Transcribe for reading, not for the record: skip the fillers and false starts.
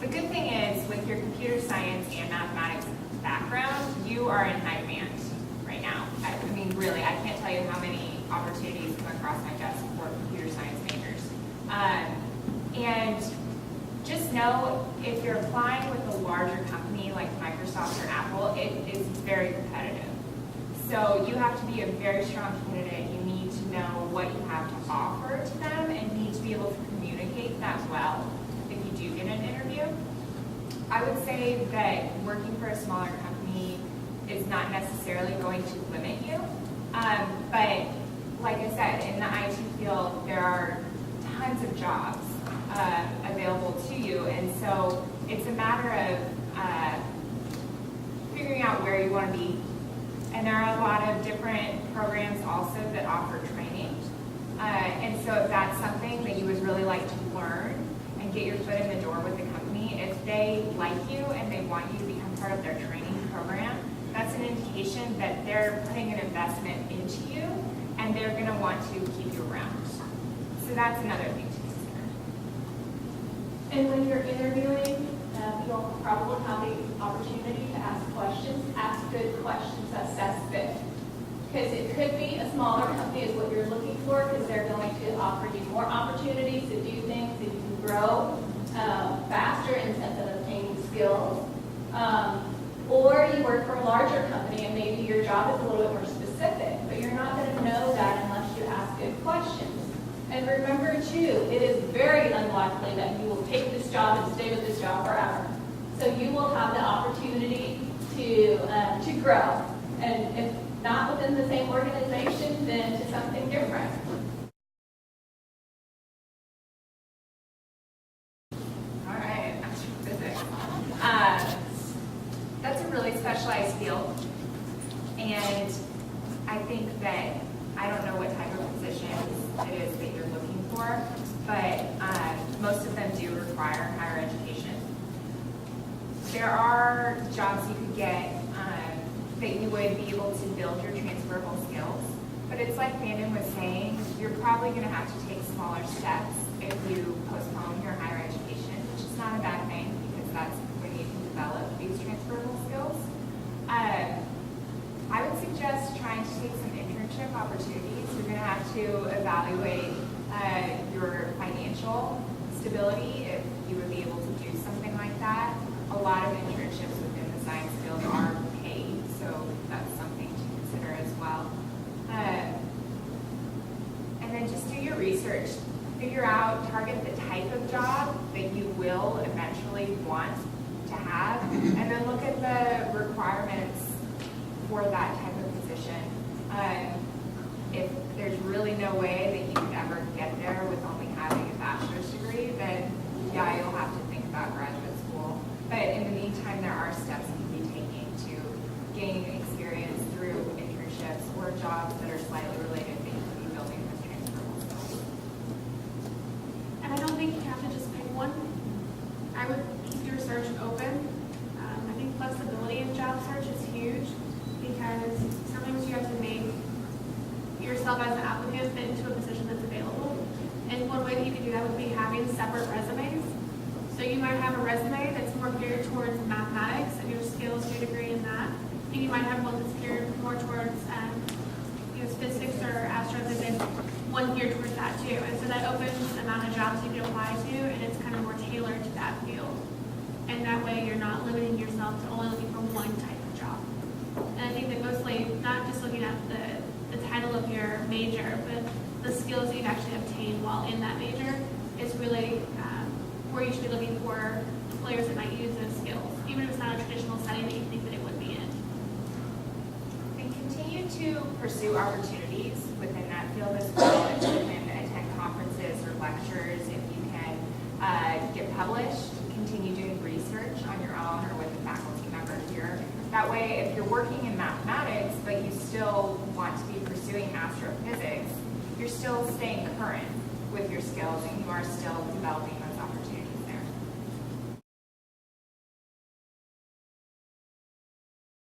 The good thing is, with your computer science and mathematics background, you are in high demand right now. I mean, really, I can't tell you how many opportunities come across my desk for computer science majors. And just know, if you're applying with a larger company like Microsoft or Apple, it is very competitive. So you have to be a very strong candidate. You need to know what you have to offer to them and need to be able to communicate that well if you do get an interview. I would say that working for a smaller company is not necessarily going to limit you. But like I said, in the IT field, there are tons of jobs available to you. And so it's a matter of figuring out where you want to be. And there are a lot of different programs also that offer training. And so if that's something that you would really like to learn and get your foot in the door with the company, if they like you and they want you to become part of their training program, that's an indication that they're putting an investment into you and they're going to want to keep you around. So that's another thing to consider. And when you're interviewing, you'll probably have the opportunity to ask questions. Ask good questions, assess fit. Because it could be a smaller company is what you're looking for, because they're going to offer you more opportunities to do things that you can grow faster in the sense of obtaining skills. Or you work for a larger company and maybe your job is a little bit more specific, but you're not going to know that unless you ask good questions. And remember too, it is very unlikely that you will take this job and stay with this job forever. So you will have the opportunity to grow. And if not within the same organization, then to something different. All right, astrophysics. That's a really specialized field. And I think that, I don't know what type of positions it is that you're looking for, but most of them do require higher education. There are jobs you could get that you would be able to build your transferable skills, but it's like Brandon was saying, you're probably going to have to take smaller steps if you postpone your higher education, which is not a bad thing because that's when you can develop these transferable skills. I would suggest trying to take some internship opportunities. You're going to have to evaluate your financial stability if you would be able to do something like that. A lot of internships within the science field are paid, so that's something to consider as well. And then just do your research. Figure out, target the type of job that you will eventually want to have, and then look at the requirements for that type of position. If there's really no way that you could ever get there with only having a bachelor's degree, then yeah, you'll have to think about graduate school. But in the meantime, there are steps you can be taking to gain experience through internships or jobs that are slightly related that you can be building with transferable skills. And I don't think you have to just pick one. I would keep your search open. I think flexibility in job search is huge because sometimes you have to make yourself as an applicant fit into a position that's available. And one way that you can do that would be having separate resumes. So you might have a resume that's more geared towards mathematics and your skills, your degree in that. And you might have one that's geared more towards physics or astrophysics, one geared towards that too. And so that opens the amount of jobs you can apply to, and it's kind of more tailored to that field. And that way you're not limiting yourself to only looking for one type of job. And I think that mostly, not just looking at the title of your major, but the skills that you've actually obtained while in that major is really where you should be looking for employers that might use those skills, even if it's not a traditional setting that you think that it would be in. And continue to pursue opportunities within that field as well. If you can attend conferences or lectures, if you can get published, continue doing research on your own or with a faculty member here. That way, if you're working in mathematics, but you still want to be pursuing astrophysics, you're still staying current with your skills and you are still developing